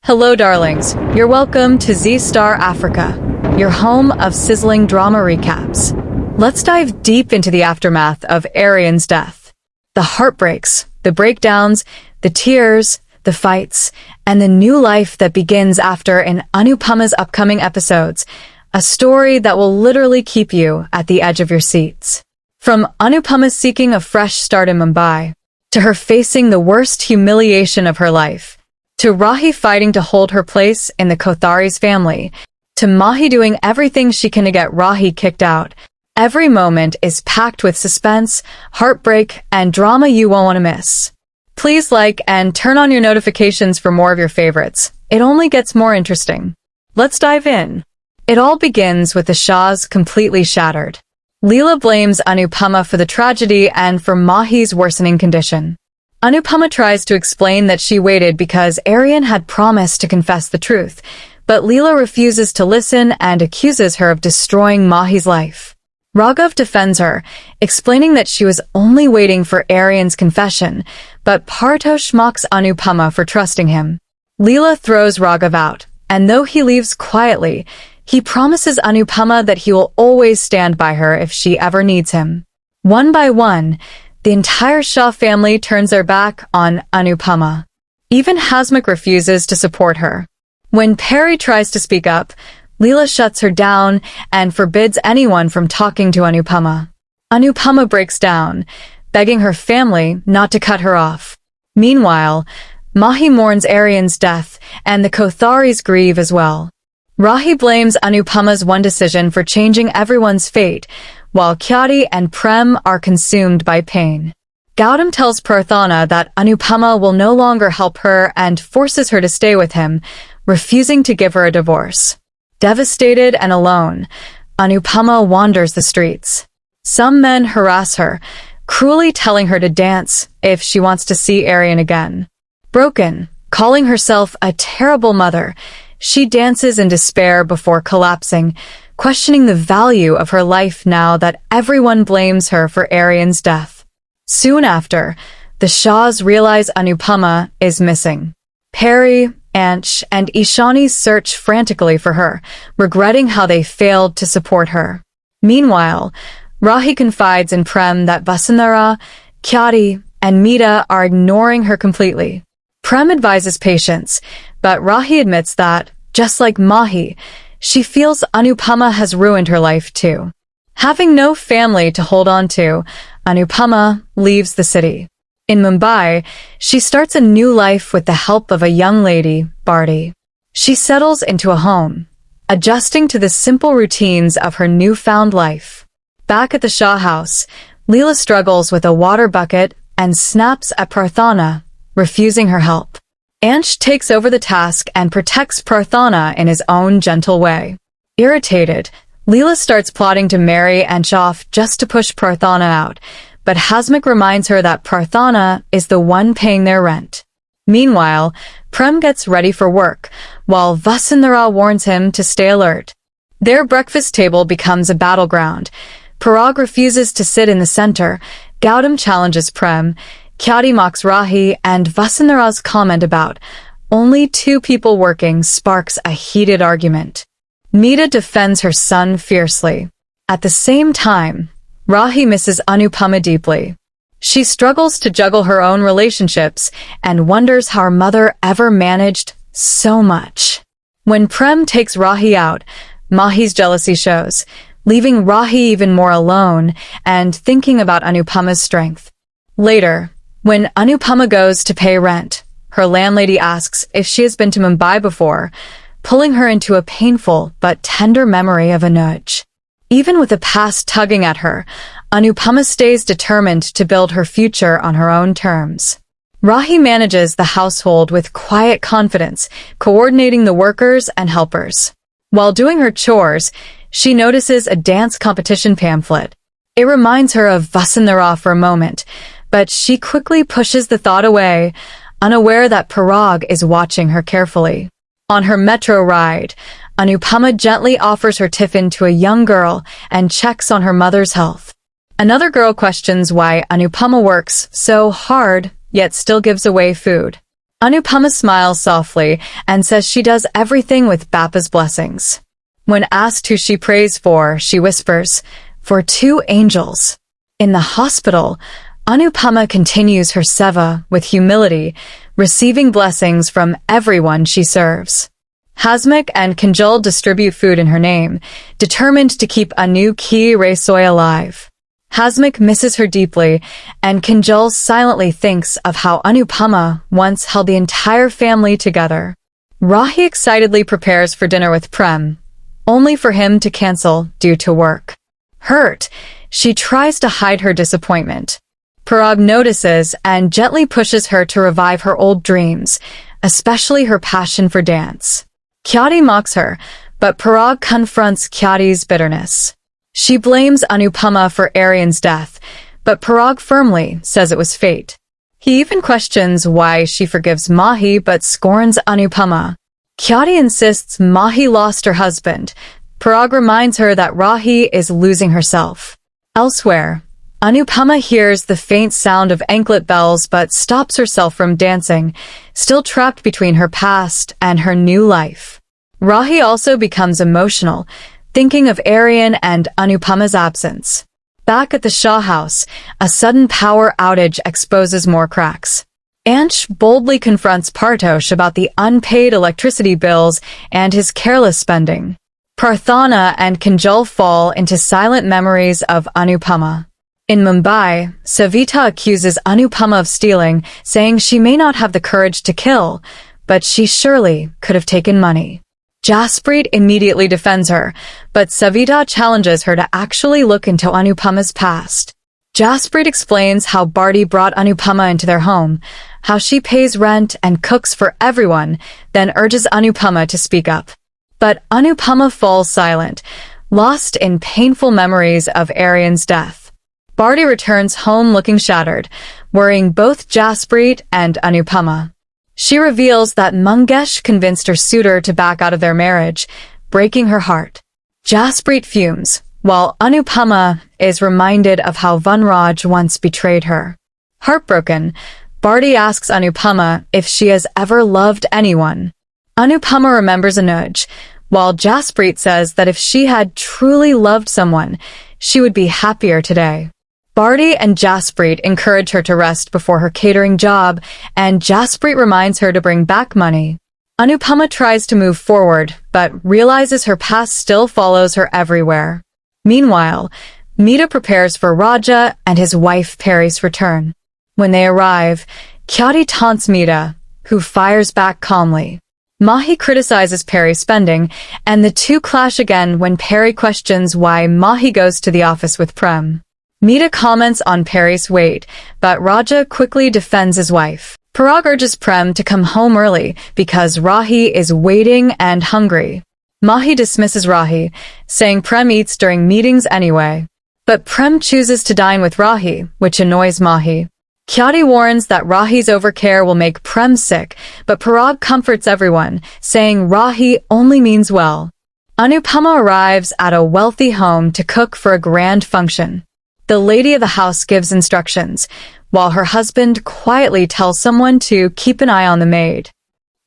Hello, darlings. You're welcome to Z-Star Africa, your home of sizzling drama recaps. Let's dive deep into the aftermath of Arian's death. The heartbreaks, the breakdowns, the tears, the fights, and the new life that begins after in Anupama's upcoming episodes. A story that will literally keep you at the edge of your seats. From Anupama seeking a fresh start in Mumbai, to her facing the worst humiliation of her life, to Rahi fighting to hold her place in the Kothari's family, to Mahi doing everything she can to get Rahi kicked out. Every moment is packed with suspense, heartbreak, and drama you won't want to miss. Please like and turn on your notifications for more of your favorites. It only gets more interesting. Let's dive in. It all begins with the Shahs completely shattered. Leela blames Anupama for the tragedy and for Mahi's worsening condition. Anupama tries to explain that she waited because Arian had promised to confess the truth, but Leela refuses to listen and accuses her of destroying Mahi's life. Raghav defends her, explaining that she was only waiting for Arian's confession, but Partosh mocks Anupama for trusting him. Leela throws Raghav out, and though he leaves quietly, he promises Anupama that he will always stand by her if she ever needs him. One by one, the entire Shah family turns their back on Anupama. Even Hasmukh refuses to support her. When Perry tries to speak up, Leela shuts her down and forbids anyone from talking to Anupama. Anupama breaks down, begging her family not to cut her off. Meanwhile, Mahi mourns Arian's death, and the Kotharis grieve as well. Rahi blames Anupama's one decision for changing everyone's fate, while Kyati and Prem are consumed by pain. Gautam tells Prarthana that Anupama will no longer help her and forces her to stay with him, refusing to give her a divorce. Devastated and alone, Anupama wanders the streets. Some men harass her, cruelly telling her to dance if she wants to see Arian again. Broken, calling herself a terrible mother, she dances in despair before collapsing, questioning the value of her life now that everyone blames her for Arian's death. Soon after, the Shahs realize Anupama is missing. Perry, Ansh, and Ishani search frantically for her, regretting how they failed to support her. Meanwhile, Rahi confides in Prem that Vasundhara, Kyati, and Meeta are ignoring her completely. Prem advises patience, but Rahi admits that, just like Mahi, she feels Anupama has ruined her life too. Having no family to hold on to, Anupama leaves the city. In Mumbai, she starts a new life with the help of a young lady, Bharti. She settles into a home, adjusting to the simple routines of her newfound life. Back at the Shah house, Leela struggles with a water bucket and snaps at Prarthana, refusing her help. Ansh takes over the task and protects Prarthana in his own gentle way. Irritated, Leela starts plotting to marry Ansh off just to push Prarthana out, but Hasmukh reminds her that Prarthana is the one paying their rent. Meanwhile, Prem gets ready for work, while Vasundhara warns him to stay alert. Their breakfast table becomes a battleground. Parag refuses to sit in the center, Gautam challenges Prem, Kyati mocks Rahi, and Vasundhara's comment about only two people working sparks a heated argument. Meeta defends her son fiercely. At the same time, Rahi misses Anupama deeply. She struggles to juggle her own relationships and wonders how her mother ever managed so much. When Prem takes Rahi out, Mahi's jealousy shows, leaving Rahi even more alone and thinking about Anupama's strength. Later, when Anupama goes to pay rent, her landlady asks if she has been to Mumbai before, pulling her into a painful but tender memory of Anuj. Even with the past tugging at her, Anupama stays determined to build her future on her own terms. Rahi manages the household with quiet confidence, coordinating the workers and helpers. While doing her chores, she notices a dance competition pamphlet. It reminds her of Vasundhara for a moment, but she quickly pushes the thought away, unaware that Parag is watching her carefully. On her metro ride, Anupama gently offers her tiffin to a young girl and checks on her mother's health. Another girl questions why Anupama works so hard, yet still gives away food. Anupama smiles softly and says she does everything with Bappa's blessings. When asked who she prays for, she whispers, "For 2 angels." In the hospital, Anupama continues her seva with humility, receiving blessings from everyone she serves. Hasmukh and Kanjal distribute food in her name, determined to keep Anu Ki Rasoy alive. Hasmukh misses her deeply, and Kanjal silently thinks of how Anupama once held the entire family together. Rahi excitedly prepares for dinner with Prem, only for him to cancel due to work. Hurt, she tries to hide her disappointment. Parag notices and gently pushes her to revive her old dreams, especially her passion for dance. Khyati mocks her, but Parag confronts Khyati's bitterness. She blames Anupama for Aryan's death, but Parag firmly says it was fate. He even questions why she forgives Mahi but scorns Anupama. Khyati insists Mahi lost her husband. Parag reminds her that Rahi is losing herself. Elsewhere, Anupama hears the faint sound of anklet bells but stops herself from dancing, still trapped between her past and her new life. Rahi also becomes emotional, thinking of Aryan and Anupama's absence. Back at the Shah house, a sudden power outage exposes more cracks. Ansh boldly confronts Partosh about the unpaid electricity bills and his careless spending. Prarthana and Kanjal fall into silent memories of Anupama. In Mumbai, Savita accuses Anupama of stealing, saying she may not have the courage to kill, but she surely could have taken money. Jasprit immediately defends her, but Savita challenges her to actually look into Anupama's past. Jasprit explains how Barty brought Anupama into their home, how she pays rent and cooks for everyone, then urges Anupama to speak up. But Anupama falls silent, lost in painful memories of Aryan's death. Barty returns home looking shattered, worrying both Jasprit and Anupama. She reveals that Mangesh convinced her suitor to back out of their marriage, breaking her heart. Jasprit fumes, while Anupama is reminded of how Vanraj once betrayed her. Heartbroken, Barty asks Anupama if she has ever loved anyone. Anupama remembers Anuj, while Jasprit says that if she had truly loved someone, she would be happier today. Barty and Jasprit encourage her to rest before her catering job, and Jasprit reminds her to bring back money. Anupama tries to move forward, but realizes her past still follows her everywhere. Meanwhile, Mita prepares for Raja and his wife Peri's return. When they arrive, Khyati taunts Mita, who fires back calmly. Mahi criticizes Peri's spending, and the two clash again when Peri questions why Mahi goes to the office with Prem. Mita comments on Peri's weight, but Raja quickly defends his wife. Parag urges Prem to come home early because Rahi is waiting and hungry. Mahi dismisses Rahi, saying Prem eats during meetings anyway. But Prem chooses to dine with Rahi, which annoys Mahi. Khyati warns that Rahi's overcare will make Prem sick, but Parag comforts everyone, saying Rahi only means well. Anupama arrives at a wealthy home to cook for a grand function. The lady of the house gives instructions, while her husband quietly tells someone to keep an eye on the maid.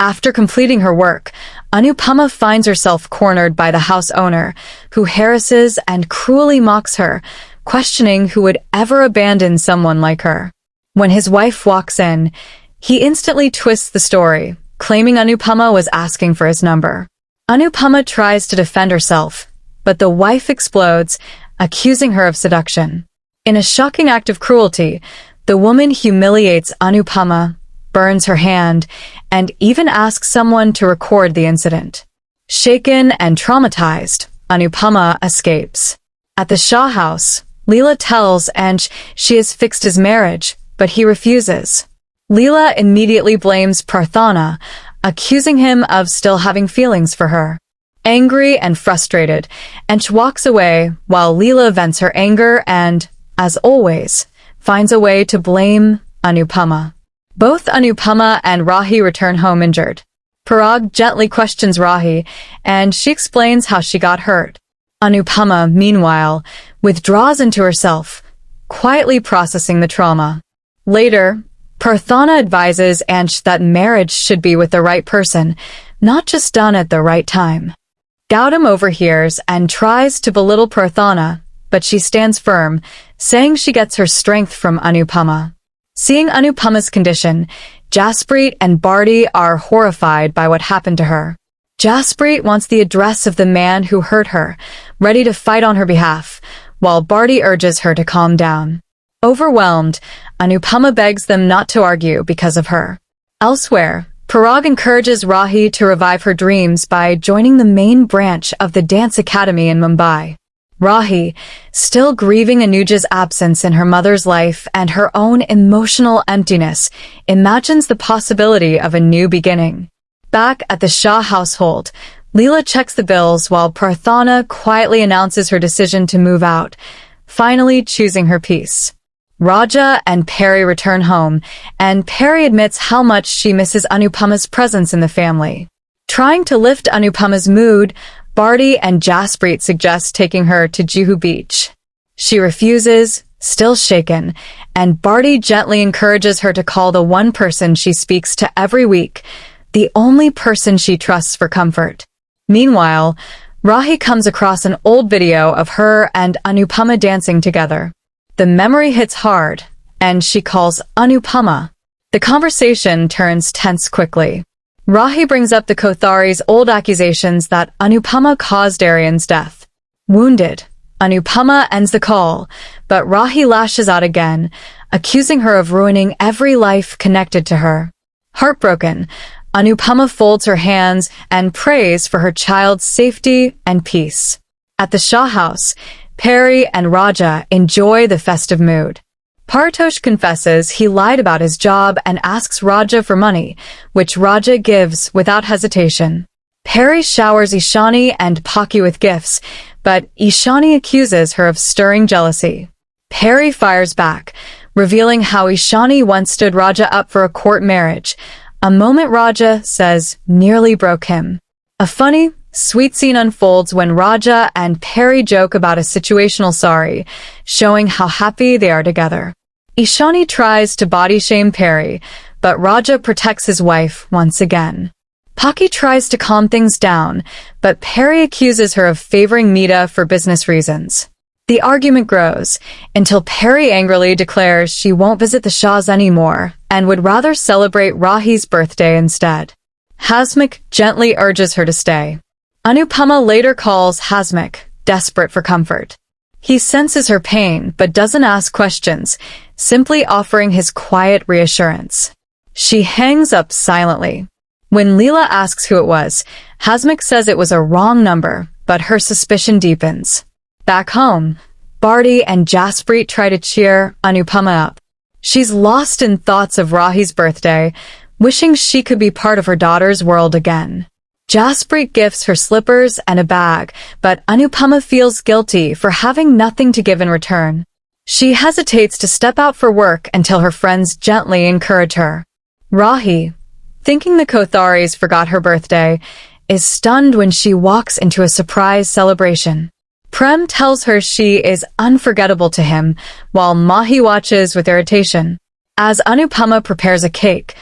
After completing her work, Anupama finds herself cornered by the house owner, who harasses and cruelly mocks her, questioning who would ever abandon someone like her. When his wife walks in, he instantly twists the story, claiming Anupama was asking for his number. Anupama tries to defend herself, but the wife explodes, accusing her of seduction. In a shocking act of cruelty, the woman humiliates Anupama, burns her hand, and even asks someone to record the incident. Shaken and traumatized, Anupama escapes. At the Shah house, Leela tells Ansh she has fixed his marriage, but he refuses. Leela immediately blames Prarthana, accusing him of still having feelings for her. Angry and frustrated, Ansh walks away while Leela vents her anger and, as always, finds a way to blame Anupama. Both Anupama and Rahi return home injured. Parag gently questions Rahi, and she explains how she got hurt. Anupama, meanwhile, withdraws into herself, quietly processing the trauma. Later, Prarthana advises Ansh that marriage should be with the right person, not just done at the right time. Gautam overhears and tries to belittle Prarthana, but she stands firm, saying she gets her strength from Anupama. Seeing Anupama's condition, Jasprit and Bardi are horrified by what happened to her. Jasprit wants the address of the man who hurt her, ready to fight on her behalf, while Bardi urges her to calm down. Overwhelmed, Anupama begs them not to argue because of her. Elsewhere, Parag encourages Rahi to revive her dreams by joining the main branch of the dance academy in Mumbai. Rahi, still grieving Anuja's absence in her mother's life and her own emotional emptiness, imagines the possibility of a new beginning. Back at the Shah household, Leela checks the bills while Prarthana quietly announces her decision to move out, finally choosing her peace. Raja and Perry return home, and Perry admits how much she misses Anupama's presence in the family. Trying to lift Anupama's mood, Bardi and Jasprit suggest taking her to Juhu Beach. She refuses, still shaken, and Bardi gently encourages her to call the one person she speaks to every week, the only person she trusts for comfort. Meanwhile, Rahi comes across an old video of her and Anupama dancing together. The memory hits hard, and she calls Anupama. The conversation turns tense quickly. Rahi brings up the Kothari's old accusations that Anupama caused Aryan's death. Wounded, Anupama ends the call, but Rahi lashes out again, accusing her of ruining every life connected to her. Heartbroken, Anupama folds her hands and prays for her child's safety and peace. At the Shah house, Perry and Raja enjoy the festive mood. Partosh confesses he lied about his job and asks Raja for money, which Raja gives without hesitation. Perry showers Ishani and Paki with gifts, but Ishani accuses her of stirring jealousy. Perry fires back, revealing how Ishani once stood Raja up for a court marriage, a moment Raja says nearly broke him. A funny, sweet scene unfolds when Raja and Perry joke about a situational sorry, showing how happy they are together. Ishani tries to body shame Perry, but Raja protects his wife once again. Paki tries to calm things down, but Perry accuses her of favoring Meeta for business reasons. The argument grows, until Perry angrily declares she won't visit the Shahs anymore and would rather celebrate Rahi's birthday instead. Hasmukh gently urges her to stay. Anupama later calls Hasmukh, desperate for comfort. He senses her pain but doesn't ask questions, simply offering his quiet reassurance. She hangs up silently. When Leela asks who it was, Hasmukh says it was a wrong number, but her suspicion deepens. Back home, Bardi and Jasprit try to cheer Anupama up. She's lost in thoughts of Rahi's birthday, wishing she could be part of her daughter's world again. Jasprit gifts her slippers and a bag, but Anupama feels guilty for having nothing to give in return. She hesitates to step out for work until her friends gently encourage her. Rahi, thinking the Kotharis forgot her birthday, is stunned when she walks into a surprise celebration. Prem tells her she is unforgettable to him, while Mahi watches with irritation. As Anupama prepares a cake,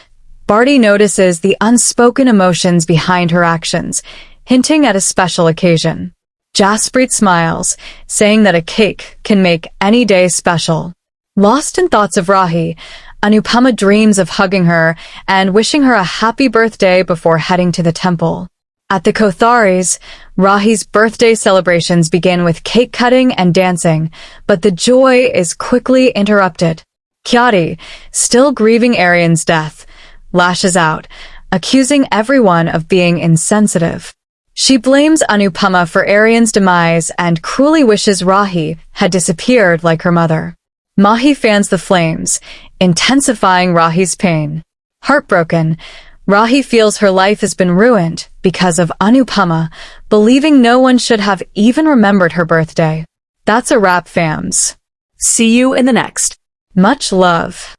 Bardi notices the unspoken emotions behind her actions, hinting at a special occasion. Jasprit smiles, saying that a cake can make any day special. Lost in thoughts of Rahi, Anupama dreams of hugging her and wishing her a happy birthday before heading to the temple. At the Kotharis, Rahi's birthday celebrations begin with cake cutting and dancing, but the joy is quickly interrupted. Kyati, still grieving Aryan's death, lashes out, accusing everyone of being insensitive. She blames Anupama for Aryan's demise and cruelly wishes Rahi had disappeared like her mother. Mahi fans the flames, intensifying Rahi's pain. Heartbroken, Rahi feels her life has been ruined because of Anupama, believing no one should have even remembered her birthday. That's a wrap, fams. See you in the next. Much love.